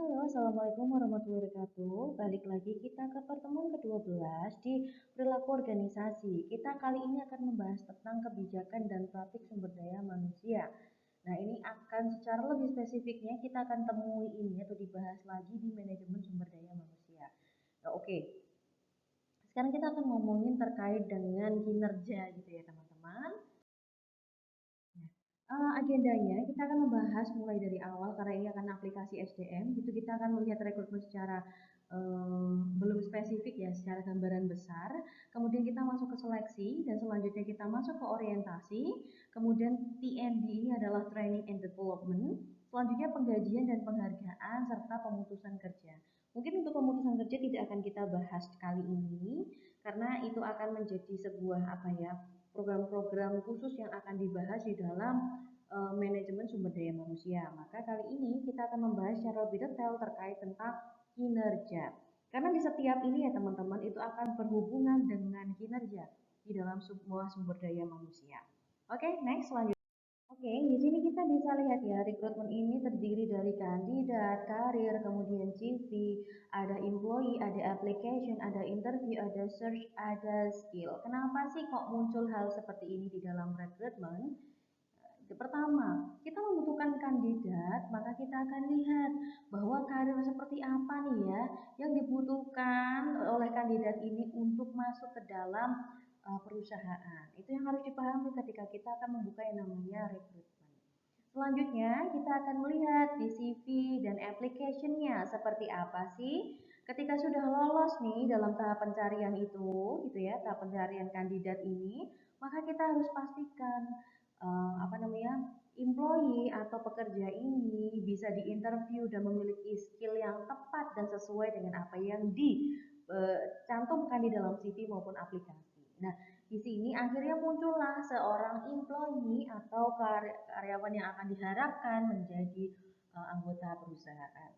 Halo, Assalamualaikum warahmatullahi wabarakatuh. Balik lagi kita ke pertemuan ke-12 di perilaku organisasi. Kita kali ini akan membahas tentang kebijakan dan praktik sumber daya manusia. Nah, ini akan secara lebih spesifiknya kita akan temui ini atau dibahas lagi di manajemen sumber daya manusia. Nah, oke. Sekarang kita akan ngomongin terkait dengan kinerja gitu ya, teman-teman. Agendanya kita akan membahas mulai dari awal karena ini akan aplikasi SDM, gitu kita akan melihat rekrutmen secara belum spesifik ya, secara gambaran besar. Kemudian kita masuk ke seleksi dan selanjutnya kita masuk ke orientasi. Kemudian TND ini adalah training and development. Selanjutnya penggajian dan penghargaan serta pemutusan kerja. Mungkin untuk pemutusan kerja tidak akan kita bahas kali ini karena itu akan menjadi sebuah apa ya, program-program khusus yang akan dibahas di dalam manajemen sumber daya manusia. Maka kali ini kita akan membahas secara lebih detail terkait tentang kinerja. Karena di setiap ini ya teman-teman itu akan berhubungan dengan kinerja di dalam sebuah sumber daya manusia. Oke, next lanjut. Oke, di sini kita bisa lihat ya, rekrutmen ini terdiri dari kandidat, karir, kemudian CV, ada employee, ada application, ada interview, ada search, ada skill. Kenapa sih kok muncul hal seperti ini di dalam rekrutmen? Pertama, kita membutuhkan kandidat, maka kita akan lihat bahwa karir seperti apa nih ya yang dibutuhkan oleh kandidat ini untuk masuk ke dalam perusahaan. Itu yang harus dipahami ketika kita akan membuka yang namanya rekrutmen. Selanjutnya, kita akan melihat di CV dan application-nya seperti apa sih. Ketika sudah lolos nih dalam tahap pencarian itu, gitu ya, tahap pencarian kandidat ini, maka kita harus pastikan apa namanya, employee atau pekerja ini bisa diinterview dan memiliki skill yang tepat dan sesuai dengan apa yang dicantumkan di dalam CV maupun aplikasi. Nah, di sini akhirnya muncullah seorang employee atau karyawan yang akan diharapkan menjadi anggota perusahaan.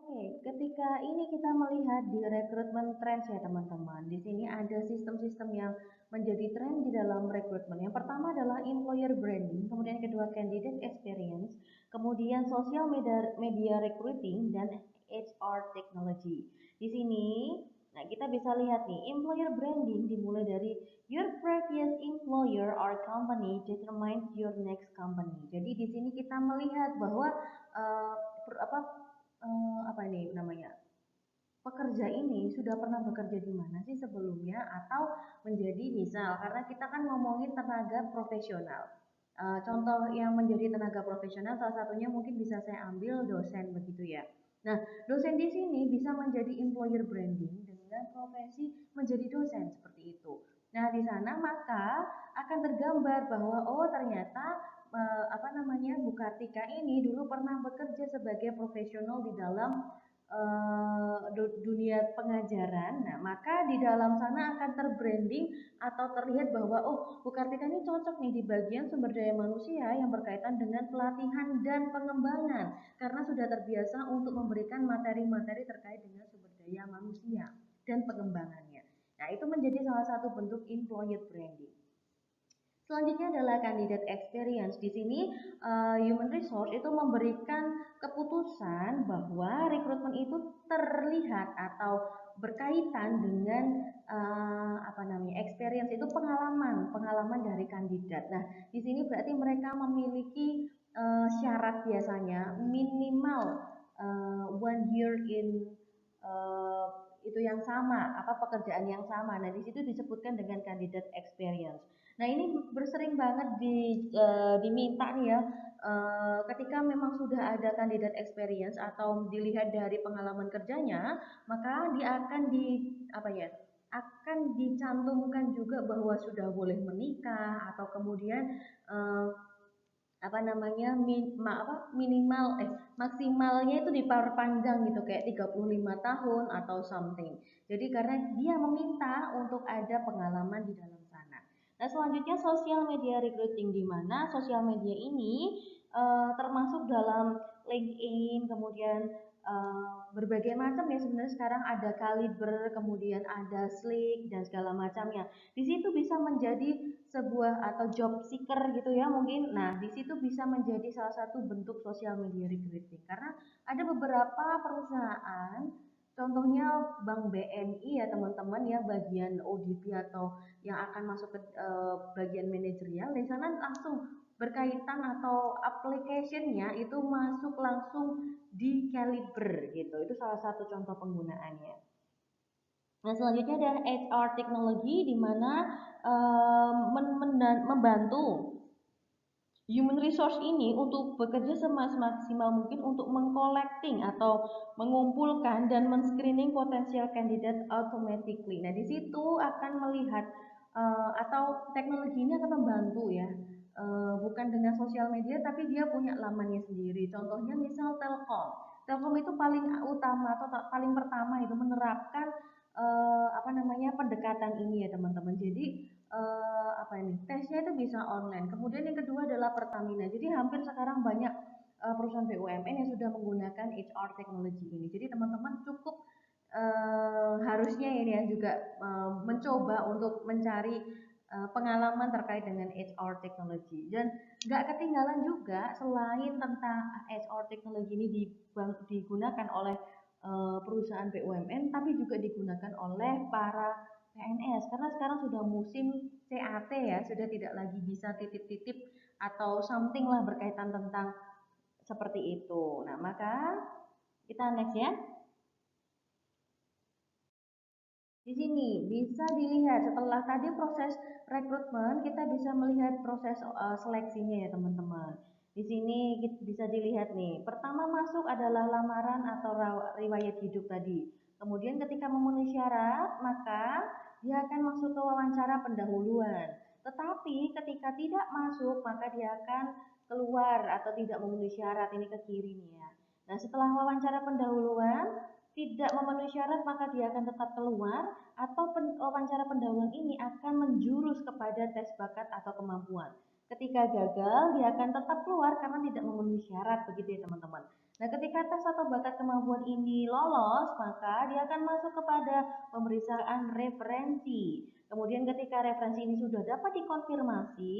Oke, ketika ini kita melihat di rekrutmen trends ya teman-teman. Di sini ada sistem-sistem yang menjadi tren di dalam rekrutmen. Yang pertama adalah employer branding, kemudian yang kedua candidate experience, kemudian social media recruiting dan HR technology. Di sini, nah kita bisa lihat nih, employer branding dimulai dari your previous employer or company determines your next company. Jadi di sini kita melihat bahwa uh, apa ini namanya, pekerja ini sudah pernah bekerja di mana sih sebelumnya atau menjadi misal karena kita kan ngomongin tenaga profesional. Contoh yang menjadi tenaga profesional salah satunya mungkin bisa saya ambil dosen begitu ya. Nah, dosen di sini bisa menjadi employer branding dengan profesi menjadi dosen seperti itu. Nah, di sana maka akan tergambar bahwa oh ternyata apa namanya Bu Kartika ini dulu pernah bekerja sebagai profesional di dalam dunia pengajaran. Nah, maka di dalam sana akan terbranding atau terlihat bahwa oh, Bu Kartika ini cocok nih di bagian sumber daya manusia yang berkaitan dengan pelatihan dan pengembangan karena sudah terbiasa untuk memberikan materi-materi terkait dengan sumber daya manusia dan pengembangannya. Nah, itu menjadi salah satu bentuk employer branding. Selanjutnya adalah candidate experience. Di sini human resource itu memberikan keputusan bahwa rekrutmen itu terlihat atau berkaitan dengan apa namanya, experience itu pengalaman dari kandidat. Nah, di sini berarti mereka memiliki syarat biasanya minimal 1 year in uh, itu yang sama, apa pekerjaan yang sama. Nah, di situ disebutkan dengan candidate experience. Nah, ini bersering banget diminta nih ya, ketika memang sudah ada kandidat experience atau dilihat dari pengalaman kerjanya, maka dia akan apa ya, akan dicantumkan juga bahwa sudah boleh menikah atau kemudian eh, apa namanya minimal maksimalnya itu diperpanjang gitu kayak 35 tahun atau something. Jadi karena dia meminta untuk ada pengalaman di dalam sana. Nah, selanjutnya sosial media recruiting di mana sosial media ini termasuk dalam LinkedIn, kemudian berbagai macam ya sebenarnya sekarang ada Kaliber, kemudian ada Slick dan segala macamnya. Di situ bisa menjadi sebuah atau job seeker gitu ya mungkin. Nah, di situ bisa menjadi salah satu bentuk sosial media recruiting karena ada beberapa perusahaan, contohnya Bank BNI ya teman-teman ya, bagian ODP atau yang akan masuk ke bagian manajerial, di sana langsung berkaitan atau application-nya itu masuk langsung di Caliber gitu. Itu salah satu contoh penggunaannya. Nah, selanjutnya ada HR teknologi di mana membantu human resource ini untuk bekerja semaksimal mungkin untuk mengcollecting atau mengumpulkan dan men-screening potensial kandidat automatically. Nah, di situ akan melihat atau teknologi ini akan membantu ya. Bukan dengan sosial media tapi dia punya lamannya sendiri. Contohnya misal Telkom. Telkom itu paling utama atau paling pertama itu menerapkan apa namanya pendekatan ini ya teman-teman. Jadi apa ini tesnya itu bisa online. Kemudian yang kedua adalah Pertamina. Jadi hampir sekarang banyak perusahaan BUMN yang sudah menggunakan HR teknologi ini. Jadi teman-teman cukup harusnya ini ya juga mencoba untuk mencari pengalaman terkait dengan HR teknologi dan nggak ketinggalan juga selain tentang HR teknologi ini digunakan oleh perusahaan BUMN tapi juga digunakan oleh para PNS karena sekarang sudah musim CAT ya sudah tidak lagi bisa titip-titip atau something lah berkaitan tentang seperti itu. Nah maka kita next ya. Di sini bisa dilihat setelah tadi proses rekrutmen, kita bisa melihat proses seleksinya ya teman-teman. Di sini bisa dilihat nih, pertama masuk adalah lamaran atau riwayat hidup tadi. Kemudian ketika memenuhi syarat, maka dia akan masuk ke wawancara pendahuluan. Tetapi ketika tidak masuk, maka dia akan keluar atau tidak memenuhi syarat, ini ke kiri nih ya. Nah, setelah wawancara pendahuluan, tidak memenuhi syarat maka dia akan tetap keluar atau wawancara pendahuluan ini akan menjurus kepada tes bakat atau kemampuan. Ketika gagal, dia akan tetap keluar karena tidak memenuhi syarat, begitu ya teman-teman. Nah, ketika tes atau bakat kemampuan ini lolos, maka dia akan masuk kepada pemeriksaan referensi. Kemudian ketika referensi ini sudah dapat dikonfirmasi,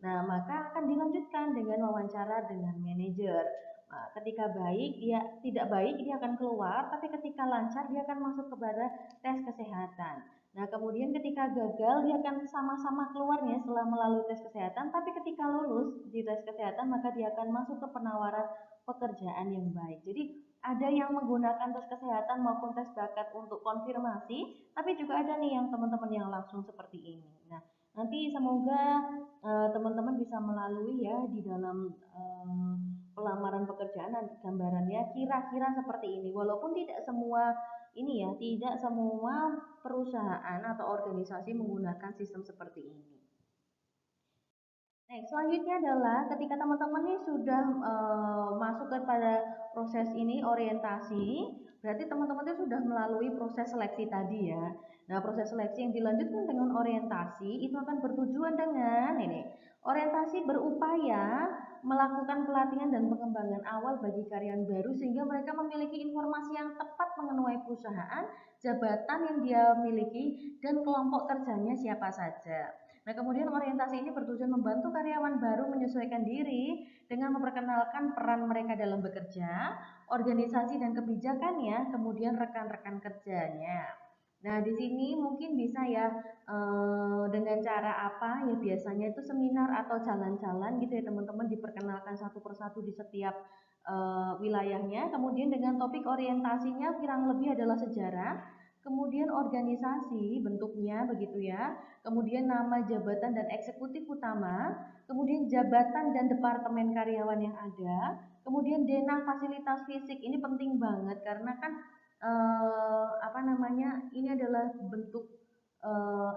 nah maka akan dilanjutkan dengan wawancara dengan manajer. Nah, ketika baik, dia tidak baik, dia akan keluar, tapi ketika lancar, dia akan masuk kepada tes kesehatan. Nah, kemudian ketika gagal, dia akan sama-sama keluarnya setelah melalui tes kesehatan, tapi ketika lulus di tes kesehatan, maka dia akan masuk ke penawaran pekerjaan yang baik. Jadi, ada yang menggunakan tes kesehatan maupun tes bakat untuk konfirmasi, tapi juga ada nih yang teman-teman yang langsung seperti ini. Nah, nanti semoga teman-teman bisa melalui ya di dalam pelamaran pekerjaan nanti gambarannya kira-kira seperti ini. Walaupun tidak semua ini ya, tidak semua perusahaan atau organisasi menggunakan sistem seperti ini. Nah, selanjutnya adalah ketika teman-teman ini sudah masuk kepada proses ini orientasi, berarti teman-teman itu sudah melalui proses seleksi tadi ya. Nah, proses seleksi yang dilanjutkan dengan orientasi itu akan bertujuan dengan ini. Orientasi berupaya melakukan pelatihan dan pengembangan awal bagi karyawan baru sehingga mereka memiliki informasi yang tepat mengenai perusahaan, jabatan yang dia miliki, dan kelompok kerjanya siapa saja. Nah, kemudian orientasi ini bertujuan membantu karyawan baru menyesuaikan diri dengan memperkenalkan peran mereka dalam bekerja, organisasi dan kebijakannya, kemudian rekan-rekan kerjanya. Nah, di sini mungkin bisa ya dengan cara apa ya biasanya itu seminar atau jalan-jalan gitu ya teman-teman diperkenalkan satu persatu di setiap wilayahnya. Kemudian dengan topik orientasinya kurang lebih adalah sejarah, kemudian organisasi bentuknya begitu ya, kemudian nama jabatan dan eksekutif utama, kemudian jabatan dan departemen karyawan yang ada, kemudian denah fasilitas fisik ini penting banget karena kan apa namanya ini adalah bentuk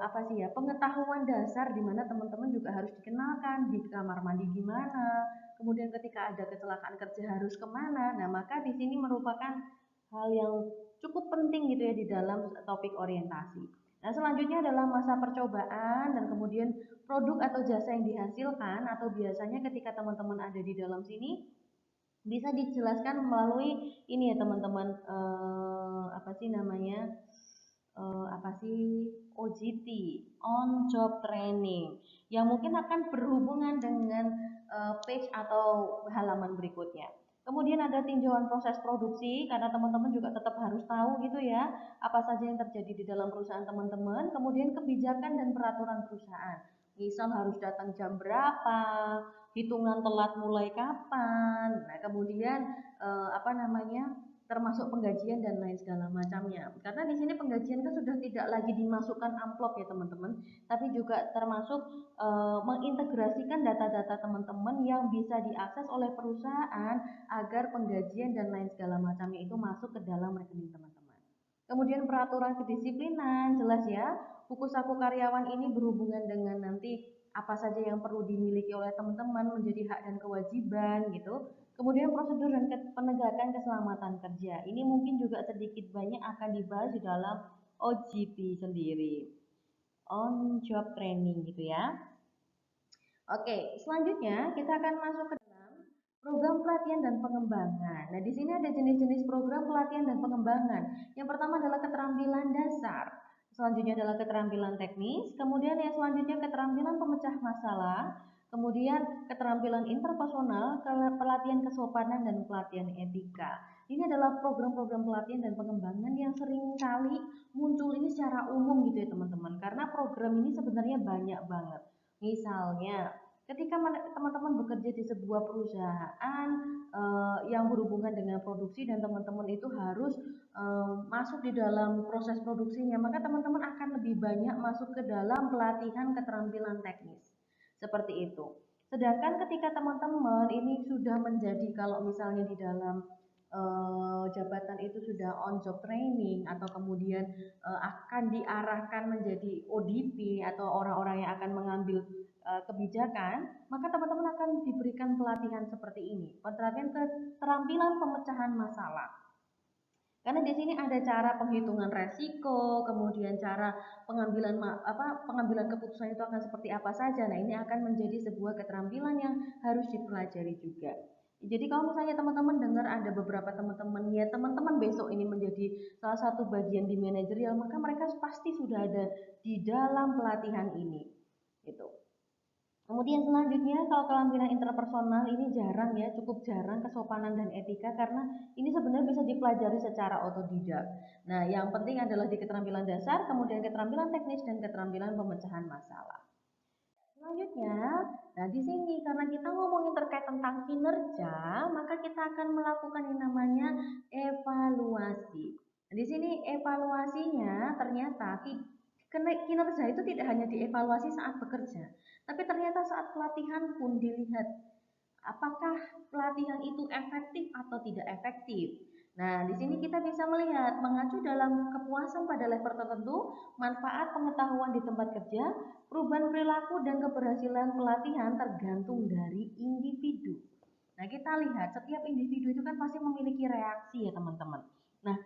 apa sih ya pengetahuan dasar di mana teman-teman juga harus dikenalkan di kamar mandi gimana, kemudian ketika ada kecelakaan kerja harus kemana. Nah maka di sini merupakan hal yang cukup penting gitu ya di dalam topik orientasi. Nah selanjutnya adalah masa percobaan dan kemudian produk atau jasa yang dihasilkan atau biasanya ketika teman-teman ada di dalam sini bisa dijelaskan melalui ini ya teman-teman apa sih namanya apa sih OJT on job training. yang mungkin akan berhubungan dengan page atau halaman berikutnya. Kemudian ada tinjauan proses produksi, karena teman-teman juga tetap harus tahu gitu ya, apa saja yang terjadi di dalam perusahaan teman-teman. Kemudian kebijakan dan peraturan perusahaan. Misal harus datang jam berapa, hitungan telat mulai kapan. Nah, kemudian apa namanya? Termasuk penggajian dan lain segala macamnya. Karena di sini penggajian kan sudah tidak lagi dimasukkan amplop ya teman-teman, tapi juga termasuk mengintegrasikan data-data teman-teman yang bisa diakses oleh perusahaan agar penggajian dan lain segala macamnya itu masuk ke dalam rekening teman-teman. Kemudian peraturan kedisiplinan, jelas ya, buku saku karyawan ini berhubungan dengan nanti apa saja yang perlu dimiliki oleh teman-teman menjadi hak dan kewajiban gitu. Kemudian prosedur dan penegakan keselamatan kerja. Ini mungkin juga sedikit banyak akan dibahas di dalam OJT sendiri. On job training gitu ya. Oke, selanjutnya kita akan masuk ke dalam program pelatihan dan pengembangan. Nah, di sini ada jenis-jenis program pelatihan dan pengembangan. Yang pertama adalah keterampilan dasar. Selanjutnya adalah keterampilan teknis, kemudian yang selanjutnya keterampilan pemecah masalah, kemudian keterampilan interpersonal, pelatihan kesopanan dan pelatihan etika. Ini adalah program-program pelatihan dan pengembangan yang sering kali muncul ini secara umum gitu ya teman-teman. Karena program ini sebenarnya banyak banget. Misalnya, ketika teman-teman bekerja di sebuah perusahaan yang berhubungan dengan produksi dan teman-teman itu harus masuk di dalam proses produksinya, maka teman-teman akan lebih banyak masuk ke dalam pelatihan keterampilan teknis. Seperti itu. Sedangkan ketika teman-teman ini sudah menjadi, kalau misalnya di dalam jabatan itu sudah on job training atau kemudian akan diarahkan menjadi ODP atau orang-orang yang akan mengambil kebijakan, maka teman-teman akan diberikan pelatihan seperti ini, pelatihan keterampilan pemecahan masalah. Karena di sini ada cara penghitungan resiko, kemudian cara pengambilan keputusan itu akan seperti apa saja. Nah, ini akan menjadi sebuah keterampilan yang harus dipelajari juga. Jadi kalau misalnya teman-teman dengar ada beberapa teman-teman ya teman-teman besok ini menjadi salah satu bagian di manajerial, maka mereka pasti sudah ada di dalam pelatihan ini. Gitu. Kemudian selanjutnya kalau keterampilan interpersonal ini jarang ya, cukup jarang kesopanan dan etika karena ini sebenarnya bisa dipelajari secara otodidak. Nah, yang penting adalah di keterampilan dasar, kemudian keterampilan teknis dan keterampilan pemecahan masalah. Selanjutnya, nah di sini karena kita ngomongin terkait tentang kinerja, maka kita akan melakukan yang namanya evaluasi. Nah, di sini evaluasinya ternyata kinerja itu tidak hanya dievaluasi saat bekerja, tapi ternyata saat pelatihan pun dilihat apakah pelatihan itu efektif atau tidak efektif. Nah, di sini kita bisa melihat mengacu dalam kepuasan pada level tertentu, manfaat pengetahuan di tempat kerja, perubahan perilaku dan keberhasilan pelatihan tergantung dari individu. Nah, kita lihat setiap individu itu kan pasti memiliki reaksi ya, teman-teman. Nah,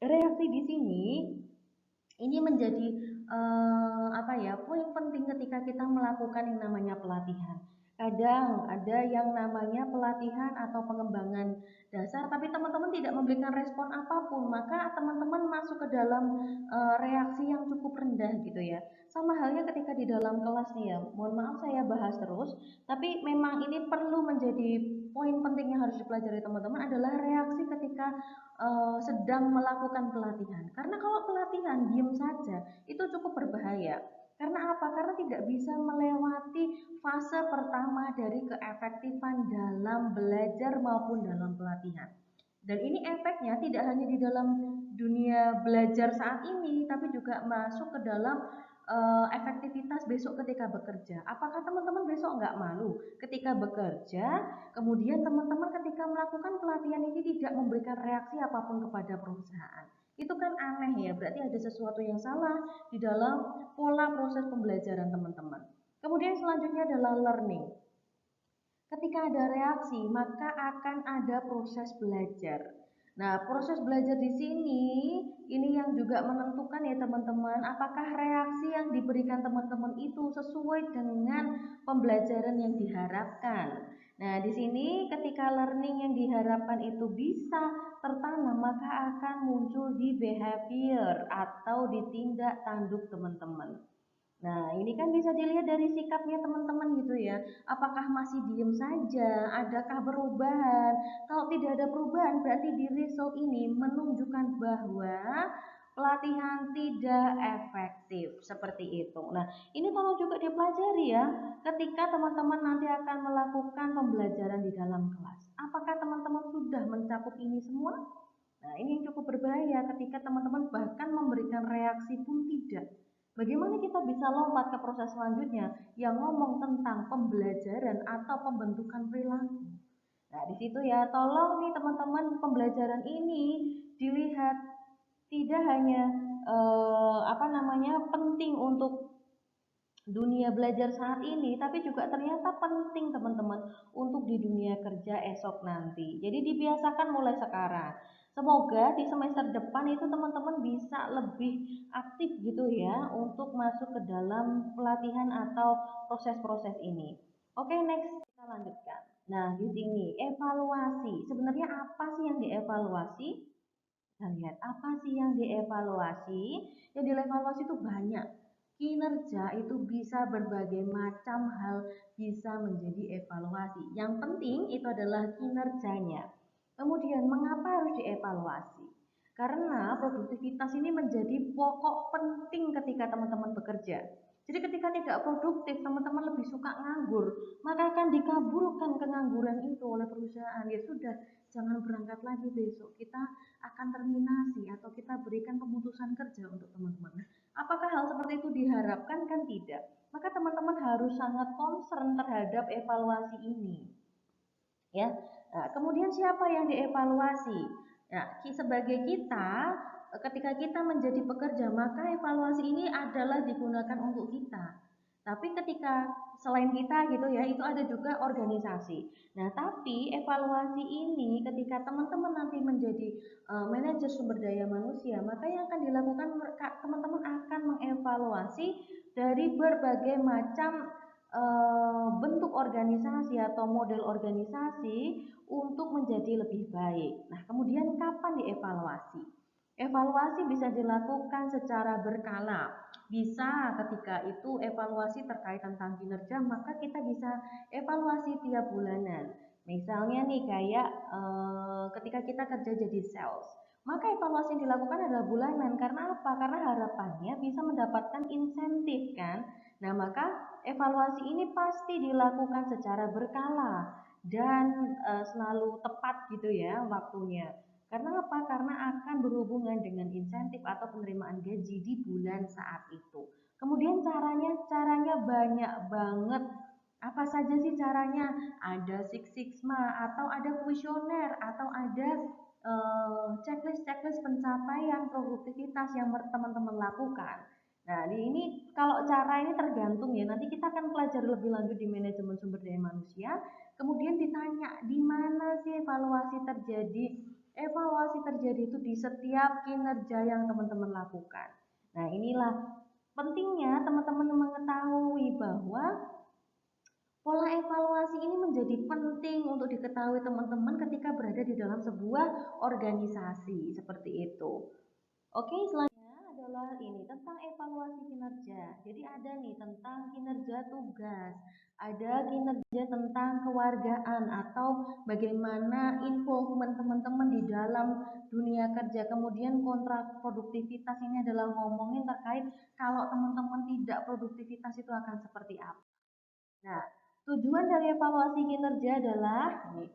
reaksi di sini ini menjadi apa ya, poin penting ketika kita melakukan yang namanya pelatihan. Kadang ada yang namanya pelatihan atau pengembangan dasar, tapi teman-teman tidak memberikan respon apapun, maka teman-teman masuk ke dalam reaksi yang cukup rendah gitu ya. Sama halnya ketika di dalam kelas nih ya, mohon maaf saya bahas terus, tapi memang ini perlu menjadi poin penting yang harus dipelajari teman-teman adalah reaksi ketika sedang melakukan pelatihan. Karena kalau pelatihan diem saja itu cukup berbahaya. Karena apa? Karena tidak bisa melewati fase pertama dari keefektifan dalam belajar maupun dalam pelatihan. Dan ini efeknya tidak hanya di dalam dunia belajar saat ini, tapi juga masuk ke dalam efektivitas besok ketika bekerja. Apakah teman-teman besok nggak malu ketika bekerja, kemudian teman-teman ketika melakukan pelatihan ini tidak memberikan reaksi apapun kepada perusahaan? Itu kan aneh ya, berarti ada sesuatu yang salah di dalam pola proses pembelajaran teman-teman. Kemudian selanjutnya adalah learning. Ketika ada reaksi, maka akan ada proses belajar. Nah, proses belajar di sini ini yang juga menentukan ya teman-teman, apakah reaksi yang diberikan teman-teman itu sesuai dengan pembelajaran yang diharapkan. Nah, di sini ketika learning yang diharapkan itu bisa tertanam, maka akan muncul di behavior atau di tindak tanduk teman-teman. Nah, ini kan bisa dilihat dari sikapnya teman-teman gitu ya. Apakah masih diem saja? Adakah perubahan? Kalau tidak ada perubahan, berarti di result ini menunjukkan bahwa pelatihan tidak efektif seperti itu. Nah, ini tolong juga dipelajari ya. Ketika teman-teman nanti akan melakukan pembelajaran di dalam kelas, apakah teman-teman sudah mencakup ini semua? Nah, ini yang cukup berbahaya ketika teman-teman bahkan memberikan reaksi pun tidak. Bagaimana kita bisa lompat ke proses selanjutnya yang ngomong tentang pembelajaran atau pembentukan perilaku. Nah, di situ ya, tolong nih teman-teman pembelajaran ini dilihat tidak hanya penting untuk dunia belajar saat ini, tapi juga ternyata penting teman-teman untuk di dunia kerja esok nanti. Jadi dibiasakan mulai sekarang. Semoga di semester depan itu teman-teman bisa lebih aktif gitu ya untuk masuk ke dalam pelatihan atau proses-proses ini. Oke, next kita lanjutkan. Nah, di sini evaluasi. Sebenarnya apa sih yang dievaluasi? Kita lihat apa sih yang dievaluasi? Yang dievaluasi itu banyak. Kinerja itu bisa berbagai macam hal bisa menjadi evaluasi. Yang penting itu adalah kinerjanya. Kemudian mengapa harus dievaluasi? Karena produktivitas ini menjadi pokok penting ketika teman-teman bekerja. Jadi ketika tidak produktif, teman-teman lebih suka nganggur, maka akan dikabulkan pengangguran itu oleh perusahaan. Ya sudah, jangan berangkat lagi besok. Kita akan terminasi atau kita berikan pemutusan kerja untuk teman-teman. Apakah hal seperti itu diharapkan? Kan tidak. Maka teman-teman harus sangat concern terhadap evaluasi ini. Ya, nah, kemudian siapa yang dievaluasi? Nah, sebagai kita, ketika kita menjadi pekerja, maka evaluasi ini adalah digunakan untuk kita. Tapi ketika selain kita gitu ya, itu ada juga organisasi. Nah, tapi evaluasi ini ketika teman-teman nanti menjadi manajer sumber daya manusia, maka yang akan dilakukan teman-teman akan mengevaluasi dari berbagai macam bentuk organisasi atau model organisasi untuk menjadi lebih baik. Nah, kemudian kapan dievaluasi? Evaluasi bisa dilakukan secara berkala. Bisa ketika itu evaluasi terkait tentang kinerja, maka kita bisa evaluasi tiap bulanan. Misalnya nih kayak ketika kita kerja jadi sales, maka evaluasi yang dilakukan adalah bulanan. Karena apa? Karena harapannya bisa mendapatkan insentif kan. Nah, maka evaluasi ini pasti dilakukan secara berkala dan selalu tepat gitu ya waktunya. Karena apa? Karena akan berhubungan dengan insentif atau penerimaan gaji di bulan saat itu. Kemudian caranya banyak banget. Apa saja sih caranya? Ada Six Sigma atau ada kuesioner atau ada checklist-checklist pencapaian produktivitas yang teman-teman lakukan. Nah, di ini kalau cara ini tergantung ya. Nanti kita akan pelajari lebih lanjut di manajemen sumber daya manusia. Kemudian ditanya di mana sih evaluasi terjadi? Evaluasi terjadi itu di setiap kinerja yang teman-teman lakukan. Nah, inilah pentingnya teman-teman mengetahui bahwa pola evaluasi ini menjadi penting untuk diketahui teman-teman ketika berada di dalam sebuah organisasi seperti itu. Oke, selanjutnya adalah ini tentang evaluasi kinerja. Jadi ada nih tentang kinerja tugas, ada kinerja tentang kewargaan atau bagaimana involvement teman-teman di dalam dunia kerja. Kemudian kontrak produktivitas ini adalah ngomongin terkait kalau teman-teman tidak produktivitas itu akan seperti apa. Nah, tujuan dari evaluasi kinerja adalah ini,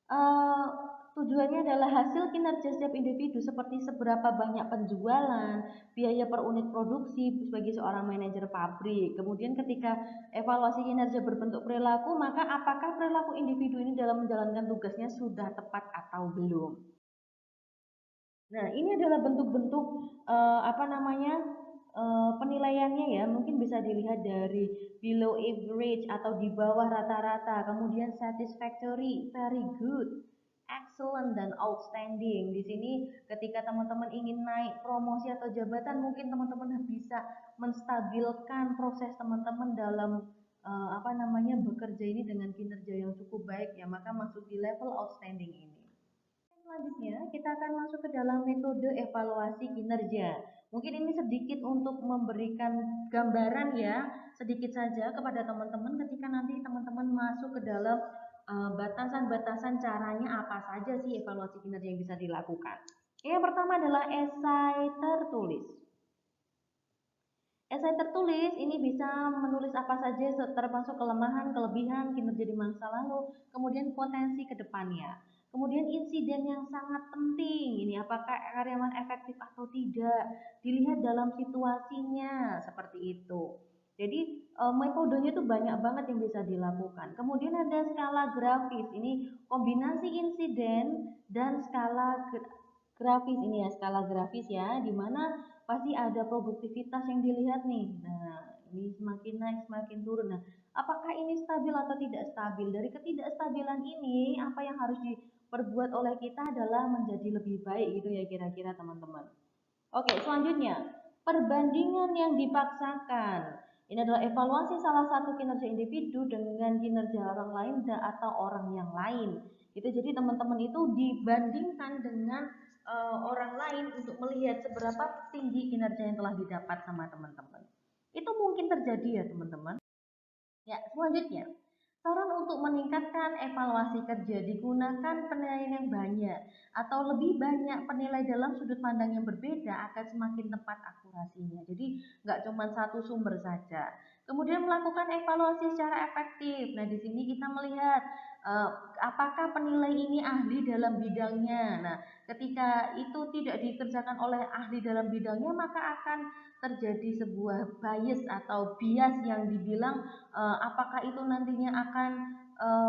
eh, tujuannya adalah hasil kinerja setiap individu seperti seberapa banyak penjualan, biaya per unit produksi sebagai seorang manajer pabrik. Kemudian ketika evaluasi kinerja berbentuk perilaku, maka apakah perilaku individu ini dalam menjalankan tugasnya sudah tepat atau belum? Nah, ini adalah bentuk-bentuk penilaiannya ya. Mungkin bisa dilihat dari below average atau di bawah rata-rata, kemudian satisfactory, very good, excellent dan outstanding. Di sini ketika teman-teman ingin naik promosi atau jabatan, mungkin teman-teman bisa menstabilkan proses teman-teman dalam bekerja ini dengan kinerja yang cukup baik ya, maka masuk di level outstanding ini. Selanjutnya, kita akan masuk ke dalam metode evaluasi kinerja. Mungkin ini sedikit untuk memberikan gambaran ya, sedikit saja kepada teman-teman ketika nanti teman-teman masuk ke dalam batasan-batasan caranya apa saja sih evaluasi kinerja yang bisa dilakukan. Yang pertama adalah esai tertulis. Esai tertulis ini bisa menulis apa saja termasuk kelemahan, kelebihan kinerja di masa lalu, kemudian potensi ke depannya. Kemudian insiden yang sangat penting, ini apakah karyawan efektif atau tidak, dilihat dalam situasinya seperti itu. Jadi metodenya itu banyak banget yang bisa dilakukan. Kemudian ada skala grafis, ini kombinasi insiden dan skala grafis ini ya, skala grafis ya, di mana pasti ada produktivitas yang dilihat nih. Nah, ini semakin naik, semakin turun. Nah, apakah ini stabil atau tidak stabil? Dari ketidakstabilan ini, apa yang harus diperbuat oleh kita adalah menjadi lebih baik gitu ya kira-kira teman-teman. Oke, selanjutnya, perbandingan yang dipaksakan. Ini adalah evaluasi salah satu kinerja individu dengan kinerja orang lain atau orang yang lain. Gitu. Jadi teman-teman itu dibandingkan dengan orang lain untuk melihat seberapa tinggi kinerja yang telah didapat sama teman-teman. Itu mungkin terjadi ya teman-teman. Ya, selanjutnya. Saran untuk meningkatkan evaluasi kerja digunakan penilaian yang banyak atau lebih banyak penilai dalam sudut pandang yang berbeda akan semakin tepat akurasinya. Jadi nggak cuma satu sumber saja. Kemudian melakukan evaluasi secara efektif. Nah, di sini kita melihat eh, apakah penilai ini ahli dalam bidangnya. Nah, ketika itu tidak dikerjakan oleh ahli dalam bidangnya, maka akan terjadi sebuah bias yang dibilang apakah itu nantinya akan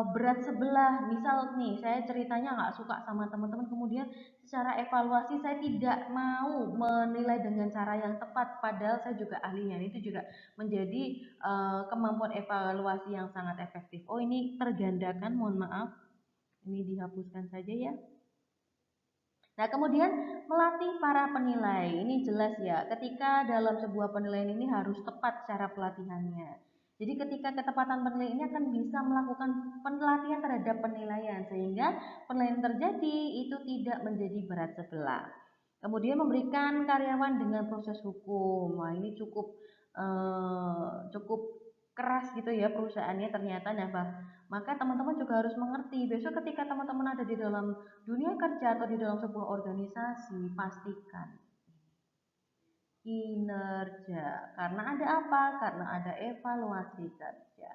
berat sebelah. Misal nih saya ceritanya nggak suka sama teman-teman, kemudian secara evaluasi saya tidak mau menilai dengan cara yang tepat padahal saya juga ahlinya. Itu juga menjadi kemampuan evaluasi yang sangat efektif. Oh, ini tergandakan, mohon maaf, ini dihapuskan saja ya. Nah, kemudian melatih para penilai. Ini jelas ya, ketika dalam sebuah penilaian ini harus tepat cara pelatihannya. Jadi ketika ketepatan penilaian ini akan bisa melakukan pelatihan terhadap penilaian sehingga penilaian terjadi itu tidak menjadi berat sebelah. Kemudian memberikan karyawan dengan proses hukum. Wah, ini cukup keras gitu ya perusahaannya ternyata. Nah, maka teman-teman juga harus mengerti besok ketika teman-teman ada di dalam dunia kerja atau di dalam sebuah organisasi, pastikan kinerja. Karena ada apa? Karena ada evaluasi kerja.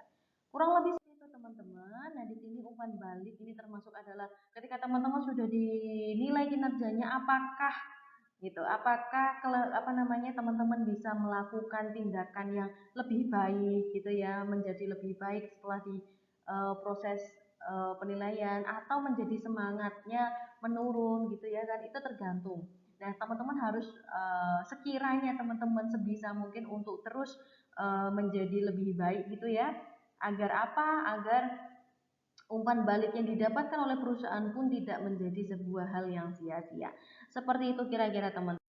Kurang lebih seperti itu teman-teman. Nah, di sini umpan balik ini termasuk adalah ketika teman-teman sudah dinilai kinerjanya apakah gitu, apakah apa namanya teman-teman bisa melakukan tindakan yang lebih baik gitu ya, menjadi lebih baik setelah di proses penilaian atau menjadi semangatnya menurun gitu ya kan, itu tergantung. Nah, teman-teman harus sekiranya teman-teman sebisa mungkin untuk terus menjadi lebih baik gitu ya. Agar apa? Agar umpan balik yang didapatkan oleh perusahaan pun tidak menjadi sebuah hal yang sia-sia. Seperti itu kira-kira teman.